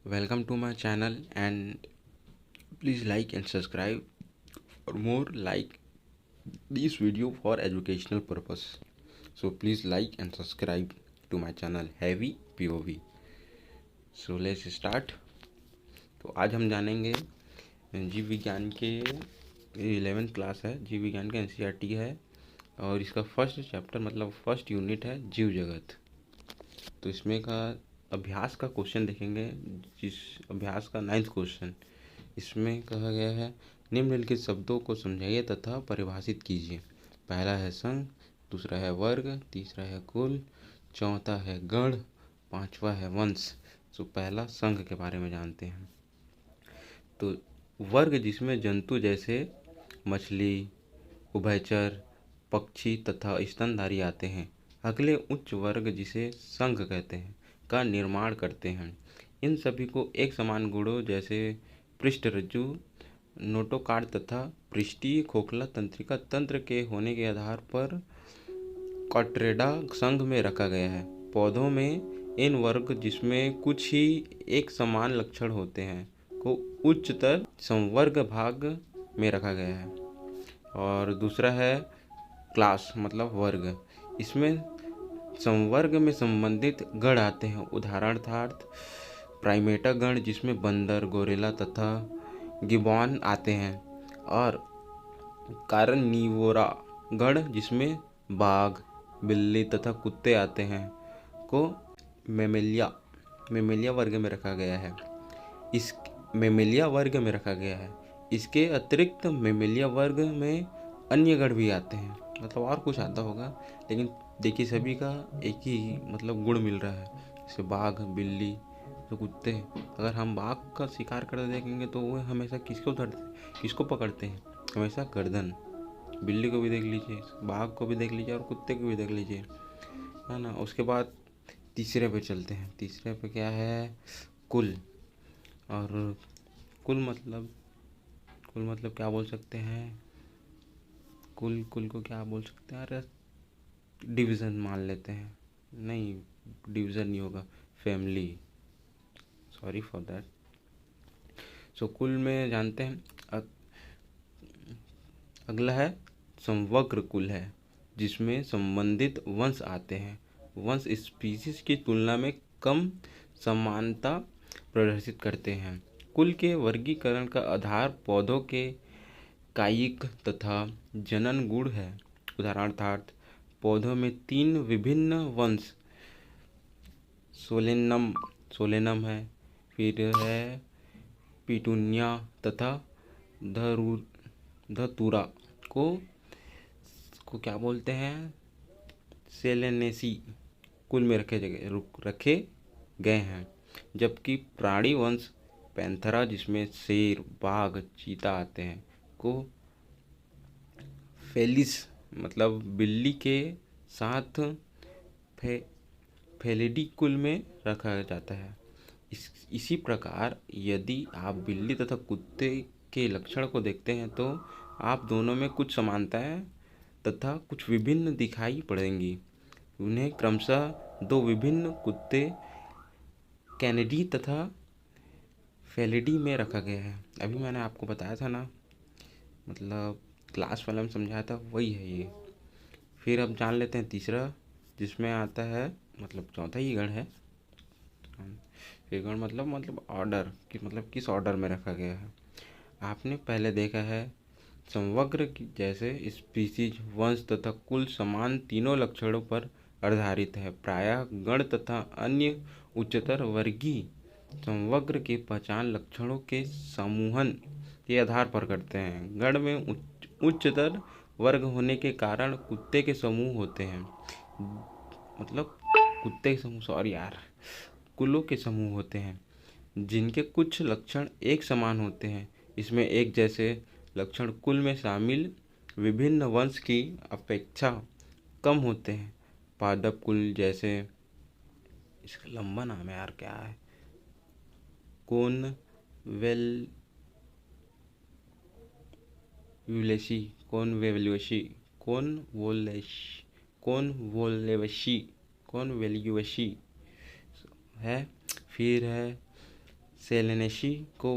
Welcome to my channel and please like and subscribe for more like this video for educational purpose. So please like and subscribe to my channel Heavy POV. So let's start. तो आज हम जानेंगे जीव विज्ञान के 11th class है, जीव विज्ञान का NCERT है और इसका फर्स्ट चैप्टर मतलब फर्स्ट यूनिट है जीव जगत। तो इसमें का अभ्यास का क्वेश्चन देखेंगे, जिस अभ्यास का 9th क्वेश्चन इसमें कहा गया है निम्नलिखित शब्दों को समझाइए तथा परिभाषित कीजिए। पहला है संघ, दूसरा है वर्ग, तीसरा है कुल, चौथा है गण, पांचवा है वंश। तो पहला संघ के बारे में जानते हैं। तो वर्ग जिसमें जंतु जैसे मछली, उभयचर, पक्षी तथा स्तनधारी आते हैं। अगले उच्च वर्ग जिसे संघ कहते हैं का निर्माण करते हैं। इन सभी को एक समान गुणों जैसे पृष्ठरज्जु, नोटोकार्ड तथा पृष्ठीय खोखला तंत्रिका तंत्र के होने के आधार पर कॉट्रेडा संघ में रखा गया है। पौधों में इन वर्ग जिसमें कुछ ही एक समान लक्षण होते हैं को उच्चतर संवर्ग भाग में रखा गया है। और दूसरा है क्लास मतलब वर्ग, इसमें संवर्ग में संबंधित गण आते हैं। उदाहरणार्थ प्राइमेटा गण जिसमें बंदर, गोरिल्ला तथा गिबॉन आते हैं। और कार्निवोरा गण जिसमें बाघ, बिल्ली तथा कुत्ते आते हैं को मेमेलिया वर्ग में रखा गया है। इस मेमेलिया वर्ग में रखा गया है। इसके अतिरिक्त मेमेलिया वर्ग में अन्य गण भी आते हैं, मतलब और कुछ आता होगा, लेकिन देखिए सभी का एक ही मतलब गुण मिल रहा है। जैसे बाघ, बिल्ली तो कुत्ते। अगर हम बाघ का शिकार करते देखेंगे तो वो हमेशा किसको पकड़ते हैं? हमेशा गर्दन। बिल्ली को भी देख लीजिए, बाघ को भी देख लीजिए और कुत्ते को भी देख लीजिए, है ना। उसके बाद तीसरे पे चलते हैं। तीसरे पे क्या है? कुल। और कुल मतलब क्या बोल सकते हैं? कुल को क्या बोल सकते हैं? अरे डिवीज़न मान लेते हैं। नहीं, डिवीज़न नहीं होगा, फैमिली, सॉरी फॉर दैट। सो कुल में जानते हैं। अगला है समग्र कुल है, जिसमें संबंधित वंश आते हैं। वंश स्पीशीज की तुलना में कम समानता प्रदर्शित करते हैं। कुल के वर्गीकरण का आधार पौधों के कायिक तथा जनन गुण है। उदाहरणार्थ पौधों में 3 विभिन्न वंश सोलेनम है, फिर है पिटूनिया तथा धतूरा को क्या बोलते हैं? सेलेनेसी कुल में रखे गए हैं। जबकि प्राणी वंश पैंथरा जिसमें शेर, बाघ, चीता आते हैं को फेलिस मतलब बिल्ली के साथ फेलिडी कुल में रखा जाता है। इसी प्रकार यदि आप बिल्ली तथा कुत्ते के लक्षण को देखते हैं तो आप दोनों में कुछ समानताएं तथा कुछ विभिन्न दिखाई पड़ेंगी। उन्हें क्रमशः 2 विभिन्न कुत्ते कैनिडी तथा फेलिडी में रखा गया है। अभी मैंने आपको बताया था ना, मतलब क्लास वाला में समझाया था, वही है ये। फिर अब जान लेते हैं तीसरा, जिसमें आता है मतलब चौथा ही गण है। फिर गण मतलब ऑर्डर कि मतलब किस ऑर्डर में रखा गया है। आपने पहले देखा है समग्र जैसे स्पीसीज, वंश तथा कुल समान तीनों लक्षणों पर आधारित है। प्रायः गण तथा अन्य उच्चतर वर्गीय समग्र की पहचान लक्षणों के समूहन के आधार पर करते हैं। गण में उच्चतर वर्ग होने के कारण कुत्ते के समूह होते हैं, मतलब कुत्ते के समूह, सॉरी यार, कुलों के समूह होते हैं जिनके कुछ लक्षण एक समान होते हैं। इसमें एक जैसे लक्षण कुल में शामिल विभिन्न वंश की अपेक्षा कम होते हैं। पादप कुल जैसे, इसका लंबा नाम है यार, क्या है? कॉनवोल्वेशी है। फिर है सेलेनेसी को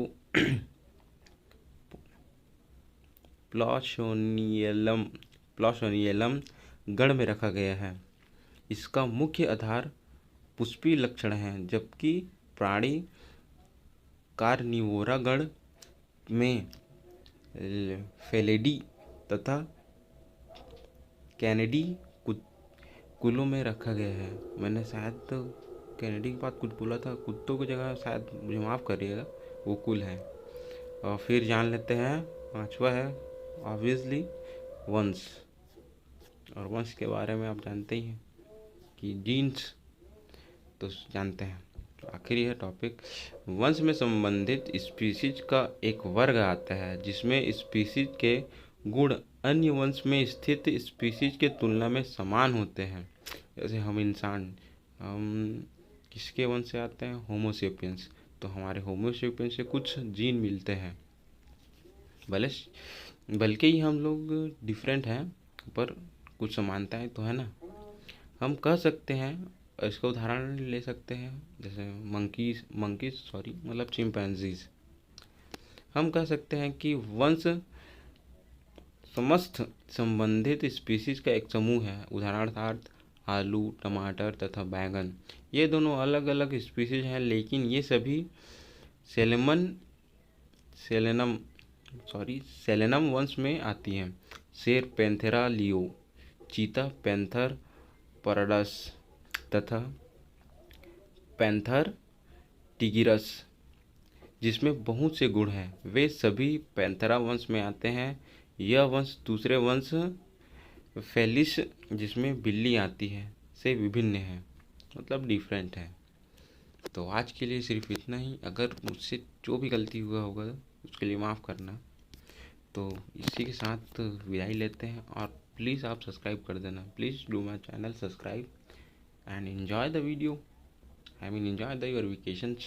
प्लॉशोनियलम गण में रखा गया है। इसका मुख्य आधार पुष्पीय लक्षण है, जबकि प्राणी कार्निवोरा गण में फेलिडी तथा कैनिडी कुलों में रखा गया है। मैंने शायद तो कैनिडी के बाद कुछ बोला था, कुत्तों की जगह, शायद मुझे माफ़ करिएगा, वो कुल है। और फिर जान लेते हैं, पांचवा है ऑब्वियसली वंश। और वंश के बारे में आप जानते ही हैं कि जीन्स तो जानते हैं। तो आखिरी है टॉपिक, वंश में संबंधित स्पीसीज का एक वर्ग आता है जिसमें स्पीसीज के गुण अन्य वंश में स्थित स्पीसीज के तुलना में समान होते हैं। जैसे हम इंसान, हम किसके वंश से आते हैं? होमोसेपियंस। तो हमारे होमोसेपियंस से कुछ जीन मिलते हैं, बल्कि ही हम लोग डिफरेंट हैं, पर कुछ समानताएं तो है ना। हम कह सकते हैं, इसका उदाहरण ले सकते हैं, जैसे मतलब चिंपैंजीज। हम कह सकते हैं कि वंश समस्त संबंधित स्पीसीज का एक समूह है। उदाहरणार्थ आलू, टमाटर तथा बैंगन, ये दोनों अलग अलग स्पीसीज हैं, लेकिन ये सभी सेलेनम वंश में आती हैं। शेर पैंथेरा लियो, चीता पैंथर परडस तथा पैंथर टिगिरस, जिसमें बहुत से गुण हैं, वे सभी पैंथेरा वंश में आते हैं। यह वंश दूसरे वंश फेलिस, जिसमें बिल्ली आती है, से विभिन्न है, मतलब डिफरेंट है। तो आज के लिए सिर्फ इतना ही। अगर मुझसे जो भी गलती हुआ होगा उसके लिए माफ़ करना। तो इसी के साथ विदाई लेते हैं, और प्लीज़ आप सब्सक्राइब कर देना। Please do my channel subscribe and enjoy the video. I mean, enjoy your vacations.